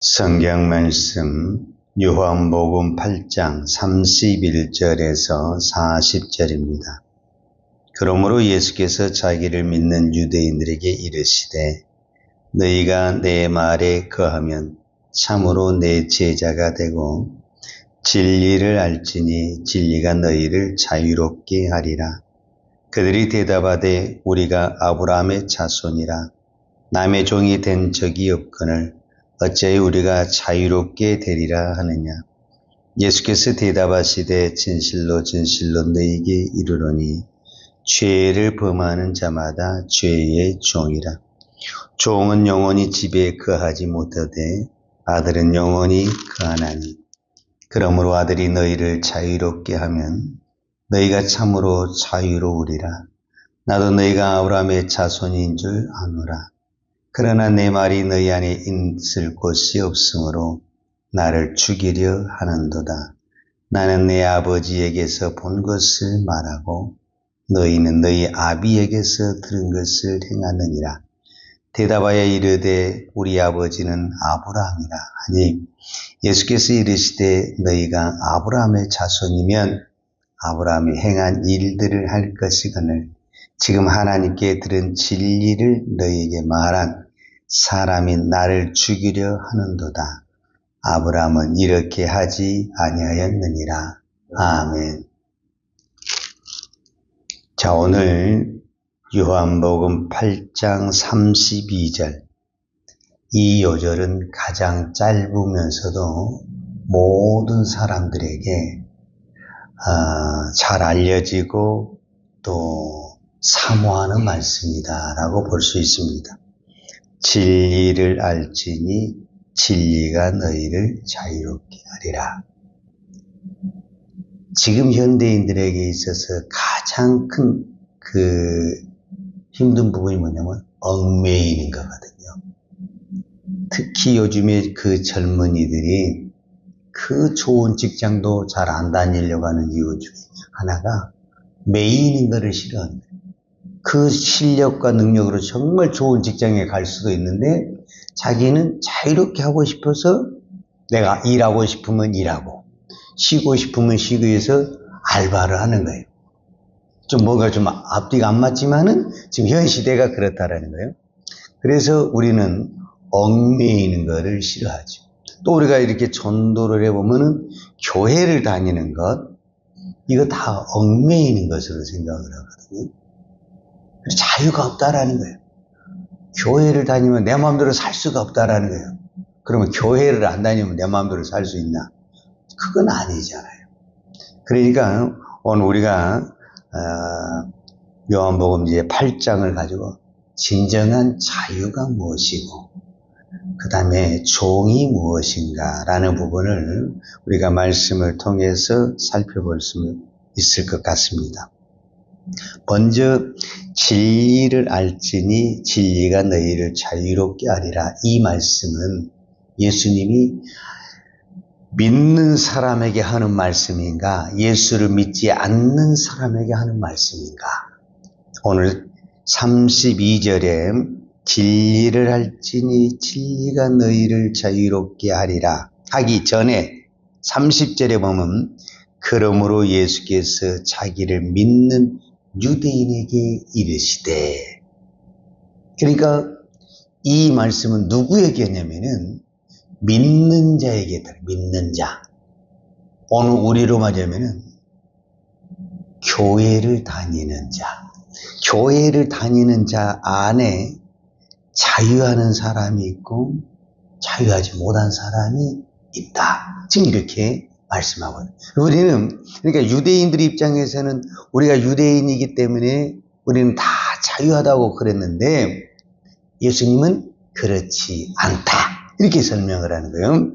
성경 말씀 요한복음 8장 31절에서 40절입니다. 그러므로 예수께서 자기를 믿는 유대인들에게 이르시되 너희가 내 말에 거하면 참으로 내 제자가 되고 진리를 알지니 진리가 너희를 자유롭게 하리라. 그들이 대답하되 우리가 아브라함의 자손이라 남의 종이 된 적이 없거늘 어찌하여 우리가 자유롭게 되리라 하느냐. 예수께서 대답하시되 진실로 진실로 너희에게 이르노니 죄를 범하는 자마다 죄의 종이라. 종은 영원히 집에 거하지 못하되 아들은 영원히 거하나니. 그러므로 아들이 너희를 자유롭게 하면 너희가 참으로 자유로우리라. 나도 너희가 아브라함의 자손인 줄 아노라. 그러나 내 말이 너희 안에 있을 곳이 없으므로 나를 죽이려 하는도다. 나는 내 아버지에게서 본 것을 말하고 너희는 너희 아비에게서 들은 것을 행하느니라. 대답하여 이르되 우리 아버지는 아브라함이라 하니 예수께서 이르시되 너희가 아브라함의 자손이면 아브라함이 행한 일들을 할 것이거늘 지금 하나님께 들은 진리를 너희에게 말한 사람이 나를 죽이려 하는도다. 아브라함은 이렇게 하지 아니하였느니라. 아멘. 자, 오늘 요한복음 8장 32절 이 요절은 가장 짧으면서도 모든 사람들에게 잘 알려지고 또 사모하는 말씀이다 라고 볼 수 있습니다. 진리를 알지니 진리가 너희를 자유롭게 하리라. 지금 현대인들에게 있어서 가장 큰 힘든 부분이 뭐냐면 얽매이는 거거든요. 특히 요즘에 그 젊은이들이 그 좋은 직장도 잘 안 다니려고 하는 이유 중에 하나가 매이는 거를 싫어합니다. 그 실력과 능력으로 정말 좋은 직장에 갈 수도 있는데 자기는 자유롭게 하고 싶어서 내가 일하고 싶으면 일하고 쉬고 싶으면 쉬기 위해서 알바를 하는 거예요. 좀 뭔가 좀 앞뒤가 안 맞지만은 지금 현 시대가 그렇다라는 거예요. 그래서 우리는 얽매이는 거를 싫어하죠. 또 우리가 이렇게 전도를 해보면은 교회를 다니는 것, 이거 다 얽매이는 것으로 생각을 하거든요. 자유가 없다라는 거예요. 교회를 다니면 내 마음대로 살 수가 없다라는 거예요. 그러면 교회를 안 다니면 내 마음대로 살 수 있나? 그건 아니잖아요. 그러니까 오늘 우리가 요한복음 이제 8장을 가지고 진정한 자유가 무엇이고 그 다음에 종이 무엇인가라는 부분을 우리가 말씀을 통해서 살펴볼 수 있을 것 같습니다. 먼저 진리를 알지니 진리가 너희를 자유롭게 하리라. 이 말씀은 예수님이 믿는 사람에게 하는 말씀인가, 예수를 믿지 않는 사람에게 하는 말씀인가. 오늘 32절에 진리를 알지니 진리가 너희를 자유롭게 하리라 하기 전에 30절에 보면 그러므로 예수께서 자기를 믿는 유대인에게 이르시되. 그러니까 이 말씀은 누구에게 했냐면은 믿는 자에게 했다. 믿는 자. 오늘 우리로 말하면은 교회를 다니는 자. 교회를 다니는 자 안에 자유하는 사람이 있고 자유하지 못한 사람이 있다. 지금 이렇게 말씀하거든요. 우리는 그러니까 유대인들 입장에서는 우리가 유대인이기 때문에 우리는 다 자유하다고 그랬는데 예수님은 그렇지 않다. 이렇게 설명을 하는 거예요.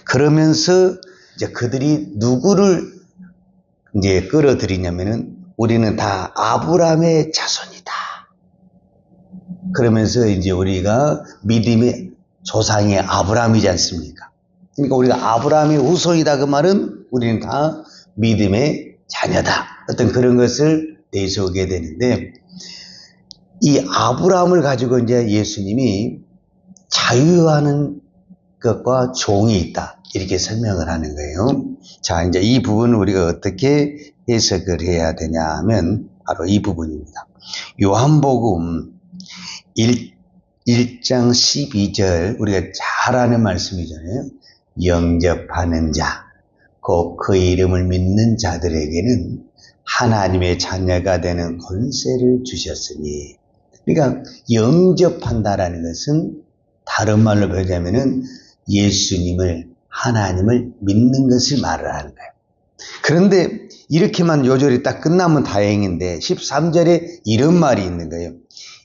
그러면서 이제 그들이 누구를 이제 끌어들이냐면은 우리는 다 아브라함의 자손이다. 그러면서 이제 우리가 믿음의 조상이 아브라함이지 않습니까? 그러니까 우리가 아브라함의 후손이다. 그 말은 우리는 다 믿음의 자녀다. 어떤 그런 것을 내세우게 되는데 이 아브라함을 가지고 이제 예수님이 자유하는 것과 종이 있다. 이렇게 설명을 하는 거예요. 자, 이제 이 부분을 우리가 어떻게 해석을 해야 되냐 하면 바로 이 부분입니다. 요한복음 1장 12절 우리가 잘 아는 말씀이잖아요. 영접하는 자, 곧 그 이름을 믿는 자들에게는 하나님의 자녀가 되는 권세를 주셨으니, 그러니까 영접한다라는 것은 다른 말로 표현하면은 예수님을, 하나님을 믿는 것을 말을 하는 거예요. 그런데 이렇게만 요절이 딱 끝나면 다행인데 13절에 이런 말이 있는 거예요.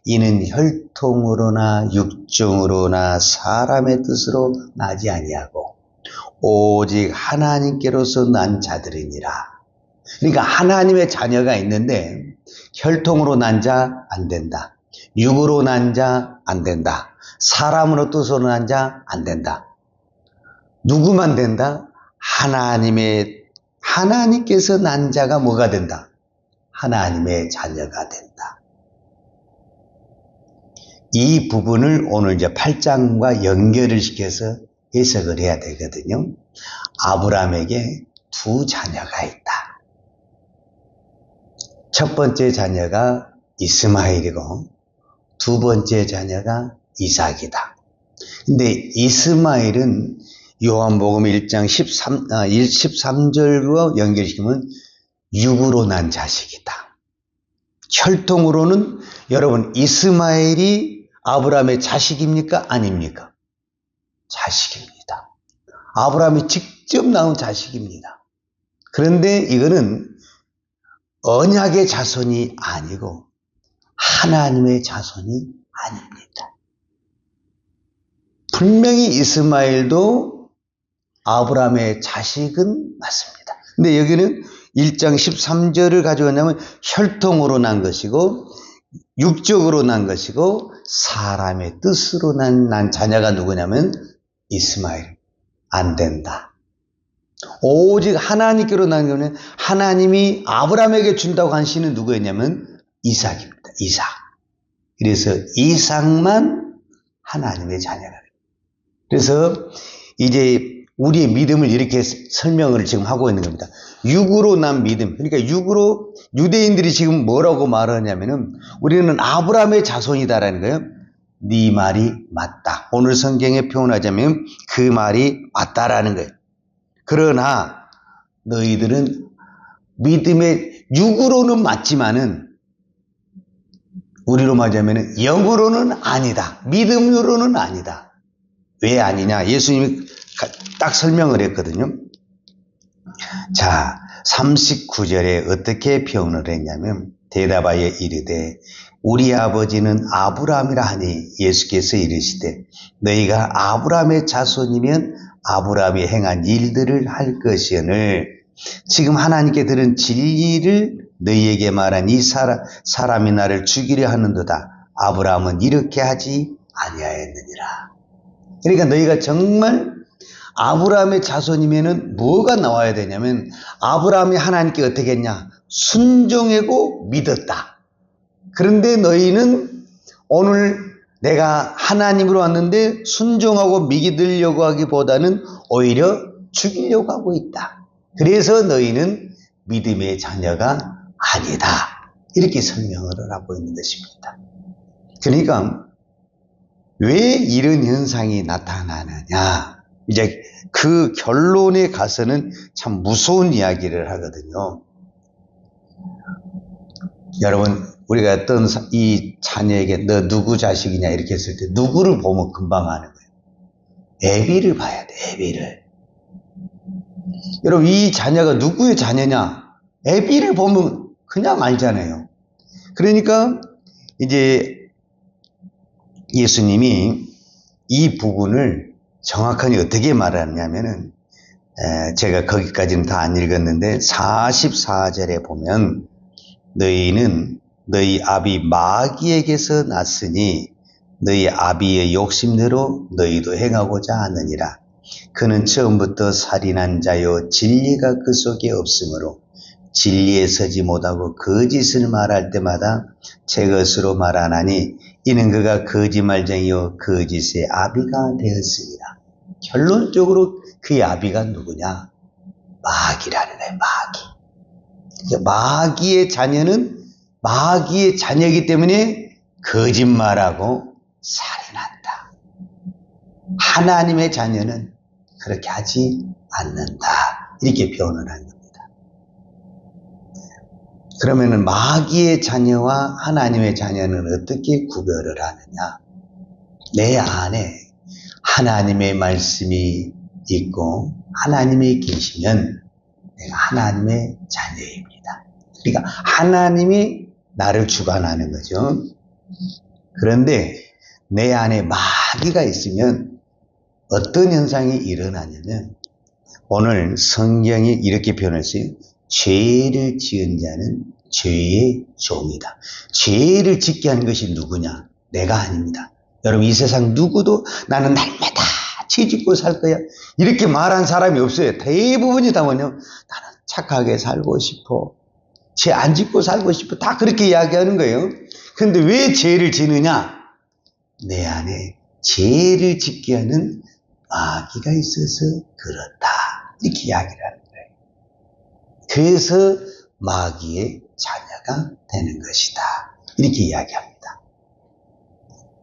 이는 혈통으로나 육정으로나 사람의 뜻으로 나지 아니하고 오직 하나님께로서 난 자들이니라. 그러니까 하나님의 자녀가 있는데 혈통으로 난 자 안 된다. 육으로 난 자 안 된다. 사람으로 뜻으로 난 자 안 된다. 누구만 된다? 하나님께서 난 자가 뭐가 된다? 하나님의 자녀가 된다. 이 부분을 오늘 이제 8장과 연결을 시켜서 해석을 해야 되거든요. 아브라함에게 두 자녀가 있다. 첫 번째 자녀가 이스마엘이고 두 번째 자녀가 이삭이다. 근데 이스마엘은 요한복음 1장 13절로 연결시키면 육으로 난 자식이다. 혈통으로는 여러분 이스마엘이 아브라함의 자식입니까? 아닙니까? 자식입니다. 아브라함이 직접 낳은 자식입니다. 그런데 이거는 언약의 자손이 아니고 하나님의 자손이 아닙니다. 분명히 이스마엘도 아브라함의 자식은 맞습니다. 근데 여기는 1장 13절을 가져왔냐면 혈통으로 난 것이고 육적으로 난 것이고 사람의 뜻으로 난 자녀가 누구냐면 이스마엘. 안 된다. 오직 하나님께로 난 거는 하나님이 아브라함에게 준다고 한 씨는 누구였냐면 이삭입니다. 이삭. 그래서 이삭만 하나님의 자녀가 됩니다. 그래서 이제 우리의 믿음을 이렇게 설명을 지금 하고 있는 겁니다. 육으로 난 믿음. 그러니까 육으로 유대인들이 지금 뭐라고 말하냐면은 우리는 아브라함의 자손이다라는 거예요. 네 말이 맞다. 오늘 성경에 표현하자면 그 말이 맞다라는 거예요. 그러나 너희들은 믿음의 육으로는 맞지만은 우리로 말하자면 영으로는 아니다. 믿음으로는 아니다. 왜 아니냐? 예수님이 딱 설명을 했거든요. 자, 39절에 어떻게 표현을 했냐면 대답하여 이르되 우리 아버지는 아브라함이라 하니 예수께서 이르시되 너희가 아브라함의 자손이면 아브라함이 행한 일들을 할 것이오늘 지금 하나님께 들은 진리를 너희에게 말한 이 사람이 나를 죽이려 하는도다. 아브라함은 이렇게 하지 아니하였느니라. 그러니까 너희가 정말 아브라함의 자손이면은 뭐가 나와야 되냐면 아브라함이 하나님께 어떻게 했냐? 순종하고 믿었다. 그런데 너희는 오늘 내가 하나님으로 왔는데 순종하고 믿으려고 하기보다는 오히려 죽이려고 하고 있다. 그래서 너희는 믿음의 자녀가 아니다. 이렇게 설명을 하고 있는 것입니다. 그러니까 왜 이런 현상이 나타나느냐? 이제 그 결론에 가서는 참 무서운 이야기를 하거든요. 여러분, 우리가 어떤 이 자녀에게 너 누구 자식이냐 이렇게 했을 때 누구를 보면 금방 아는 거예요. 애비를 봐야 돼, 애비를. 여러분, 이 자녀가 누구의 자녀냐? 애비를 보면 그냥 알잖아요. 그러니까 이제 예수님이 이 부분을 정확하게 어떻게 말하냐면은 제가 거기까지는 다 안 읽었는데 44절에 보면 너희는 너희 아비 마귀에게서 났으니 너희 아비의 욕심대로 너희도 행하고자 하느니라. 그는 처음부터 살인한 자요 진리가 그 속에 없으므로 진리에 서지 못하고 거짓을 말할 때마다 제 것으로 말하나니 이는 그가 거짓말쟁이요 거짓의 아비가 되었습니다. 결론적으로 그의 아비가 누구냐? 마귀라는 거예요. 마귀. 마귀의 자녀는 마귀의 자녀이기 때문에 거짓말하고 살인한다. 하나님의 자녀는 그렇게 하지 않는다. 이렇게 표현을 한 겁니다. 그러면은 마귀의 자녀와 하나님의 자녀는 어떻게 구별을 하느냐? 내 안에 하나님의 말씀이 있고 하나님이 계시면 내가 하나님의 자녀입니다. 그러니까 하나님이 나를 주관하는 거죠. 그런데 내 안에 마귀가 있으면 어떤 현상이 일어나냐면 오늘 성경이 이렇게 표현했어요. 죄를 지은 자는 죄의 종이다. 죄를 짓게 하는 것이 누구냐? 내가 아닙니다. 여러분, 이 세상 누구도 나는 날마다 죄 짓고 살 거야 이렇게 말한 사람이 없어요. 대부분이 다 뭐냐? 나는 착하게 살고 싶어. 죄 안 짓고 살고 싶어. 다 그렇게 이야기하는 거예요. 그런데 왜 죄를 지느냐? 내 안에 죄를 짓게 하는 마귀가 있어서 그렇다. 이렇게 이야기를 하는 거예요. 그래서 마귀의 자녀가 되는 것이다. 이렇게 이야기합니다.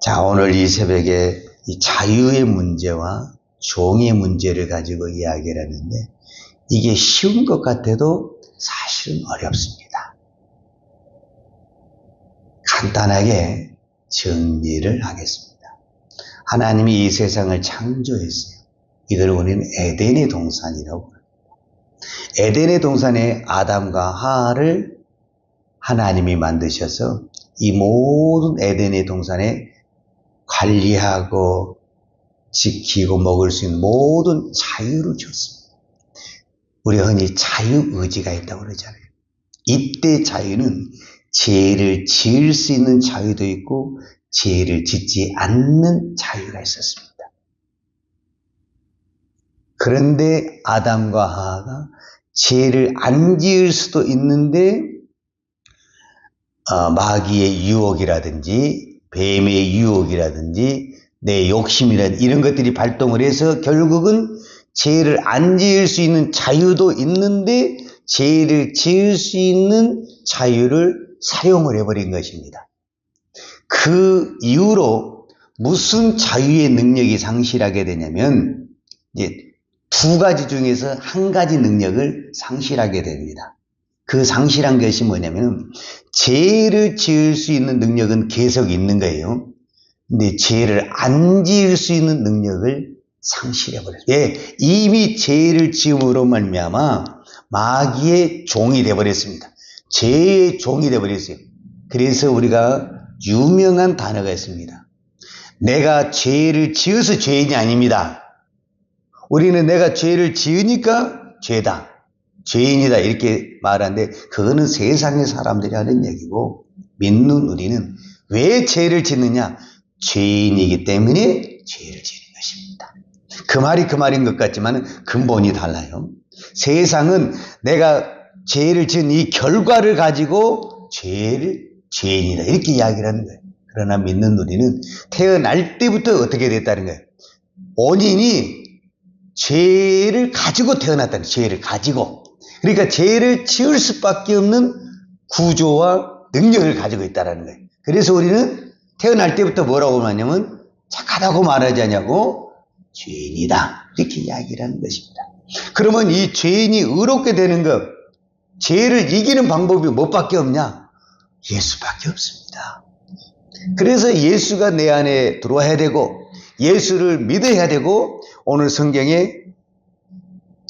자, 오늘 이 새벽에 이 자유의 문제와 종의 문제를 가지고 이야기를 하는데 이게 쉬운 것 같아도 사실은 어렵습니다. 간단하게 정리를 하겠습니다. 하나님이 이 세상을 창조했어요. 이걸 우리는 에덴의 동산이라고 합니다. 에덴의 동산에 아담과 하와를 하나님이 만드셔서 이 모든 에덴의 동산에 관리하고 지키고 먹을 수 있는 모든 자유를 줬습니다. 우리 흔히 자유의지가 있다고 그러잖아요. 이때 자유는 죄를 지을 수 있는 자유도 있고 죄를 짓지 않는 자유가 있었습니다. 그런데 아담과 하와가 죄를 안 지을 수도 있는데 마귀의 유혹이라든지 뱀의 유혹이라든지 내 욕심이라든지 이런 것들이 발동을 해서 결국은 죄를 안 지을 수 있는 자유도 있는데 죄를 지을 수 있는 자유를 사용을 해버린 것입니다. 그 이후로 무슨 자유의 능력이 상실하게 되냐면 이제 두 가지 중에서 한 가지 능력을 상실하게 됩니다. 그 상실한 것이 뭐냐면 죄를 지을 수 있는 능력은 계속 있는 거예요. 근데 죄를 안 지을 수 있는 능력을 상실해버렸어요. 예, 이미 죄를 지음으로 말미암아 마귀의 종이 되어버렸습니다. 죄의 종이 되어버렸어요. 그래서 우리가 유명한 단어가 있습니다. 내가 죄를 지어서 죄인이 아닙니다. 우리는 내가 죄를 지으니까 죄다, 죄인이다 이렇게 말하는데 그거는 세상의 사람들이 하는 얘기고 믿는 우리는 왜 죄를 짓느냐? 죄인이기 때문에 죄를 지는 것입니다. 그 말이 그 말인 것 같지만 근본이 달라요. 세상은 내가 죄를 지은 이 결과를 가지고 죄인이다 이렇게 이야기를 하는 거예요. 그러나 믿는 우리는 태어날 때부터 어떻게 됐다는 거예요. 원인이 죄를 가지고 태어났다는 거예요. 죄를 가지고. 그러니까 죄를 지을 수밖에 없는 구조와 능력을 가지고 있다는 거예요. 그래서 우리는 태어날 때부터 뭐라고 하냐면 착하다고 말하지 않냐고 죄인이다 이렇게 이야기를 하는 것입니다. 그러면 이 죄인이 의롭게 되는 것, 죄를 이기는 방법이 뭐밖에 없냐? 예수밖에 없습니다. 그래서 예수가 내 안에 들어와야 되고 예수를 믿어야 되고 오늘 성경에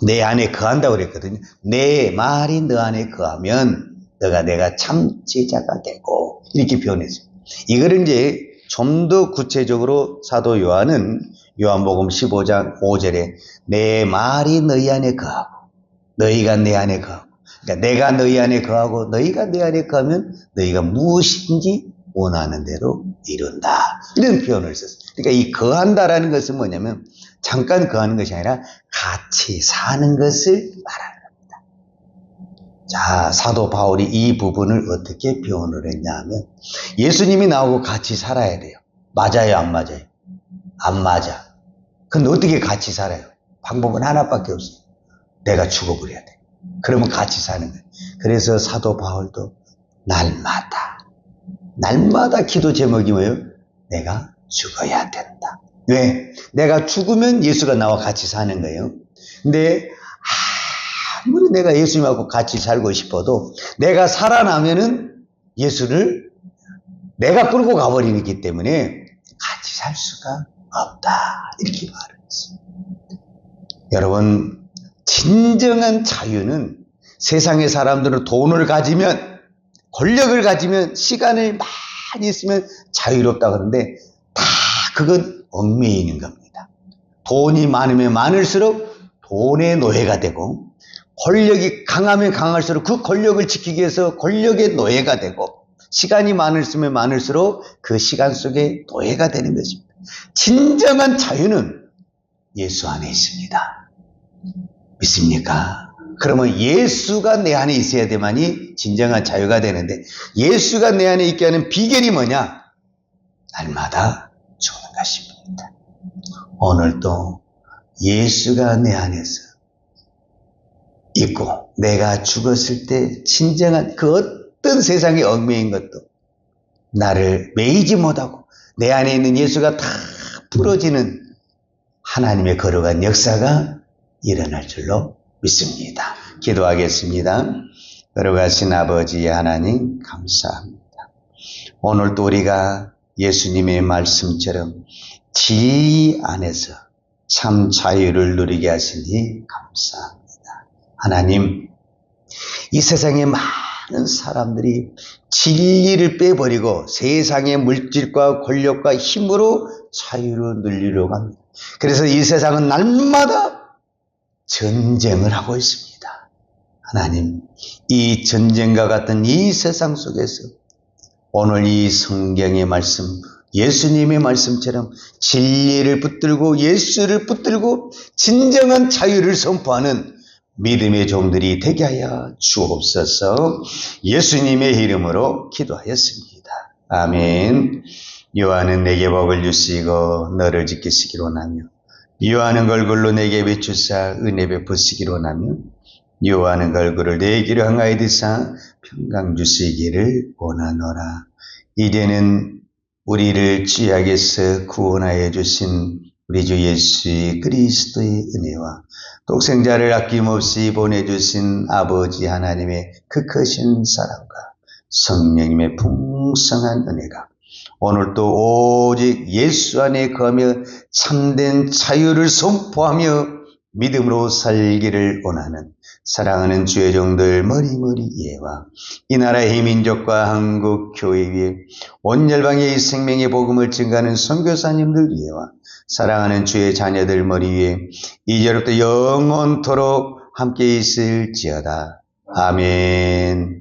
내 안에 거한다고 그랬거든요. 내 말이 너 안에 거하면 너가 내가 참 제자가 되고 이렇게 표현했어요. 이거를 이제 좀 더 구체적으로 사도 요한은 요한복음 15장 5절에 내 말이 너희 안에 거하고 너희가 내 안에 거하고 그러니까 내가 너희 안에 거하고 너희가 내 안에 거하면 너희가 무엇인지 원하는 대로 이룬다. 이런 표현을 썼어요. 그러니까 이 거한다라는 것은 뭐냐면 잠깐 거하는 것이 아니라 같이 사는 것을 말하는 겁니다. 자, 사도 바울이 이 부분을 어떻게 표현을 했냐 하면 예수님이 나오고 같이 살아야 돼요. 맞아요, 안 맞아요? 안 맞아. 근데 어떻게 같이 살아요? 방법은 하나밖에 없어요. 내가 죽어버려야 돼. 그러면 같이 사는 거예요. 그래서 사도 바울도 날마다 기도 제목이 뭐예요? 내가 죽어야 된다. 왜? 내가 죽으면 예수가 나와 같이 사는 거예요. 근데 아무리 내가 예수님하고 같이 살고 싶어도 내가 살아나면은 예수를 내가 끌고 가버리기 때문에 같이 살 수가 없다. 이렇게 말을 했어요. 여러분, 진정한 자유는 세상의 사람들은 돈을 가지면, 권력을 가지면, 시간을 많이 있으면 자유롭다 그러는데 다 그건 얽매이는 겁니다. 돈이 많으면 많을수록 돈의 노예가 되고, 권력이 강하면 강할수록 그 권력을 지키기 위해서 권력의 노예가 되고, 시간이 많을수록 많을수록 그 시간 속에 노예가 되는 것입니다. 진정한 자유는 예수 안에 있습니다. 믿습니까? 그러면 예수가 내 안에 있어야 되만이 진정한 자유가 되는데, 예수가 내 안에 있게 하는 비결이 뭐냐? 날마다 죽는 것입니다. 오늘도 예수가 내 안에서 있고 내가 죽었을 때 진정한 그 어떤 세상의 얽매인 것도 나를 매이지 못하고 내 안에 있는 예수가 다 풀어지는 하나님의 거룩한 역사가 일어날 줄로 믿습니다. 기도하겠습니다. 거룩하신 아버지 하나님 감사합니다. 오늘도 우리가 예수님의 말씀처럼 진리 안에서 참 자유를 누리게 하시니 감사합니다. 하나님, 이 세상에 많은 사람들이 진리를 빼버리고 세상의 물질과 권력과 힘으로 자유를 누리려고 합니다. 그래서 이 세상은 날마다 전쟁을 하고 있습니다. 하나님, 이 전쟁과 같은 이 세상 속에서 오늘 이 성경의 말씀, 예수님의 말씀처럼 진리를 붙들고 예수를 붙들고 진정한 자유를 선포하는 믿음의 종들이 되게 하여 주옵소서. 예수님의 이름으로 기도하였습니다. 아멘. 요한은 내게 복을 주시고 너를 지키시기로 원하며 요한은 걸굴로 내게 비추사 은혜 베푸시기로 원하며 요한은 걸굴을 내 길을 향하여 드사 평강 주시기를 원하노라. 이제는 우리를 죄악에서 구원하여 주신 우리 주 예수 그리스도의 은혜와 독생자를 아낌없이 보내주신 아버지 하나님의 그 크신 사랑과 성령님의 풍성한 은혜가 오늘도 오직 예수 안에 거하며 참된 자유를 선포하며 믿음으로 살기를 원하는 사랑하는 주의 종들 머리머리 예와 이 나라의 민족과 한국 교회 위에 온 열방의 이 생명의 복음을 증가하는 선교사님들 위에와 사랑하는 주의 자녀들 머리 위에 이제부터 영원토록 함께 있을지어다. 아멘.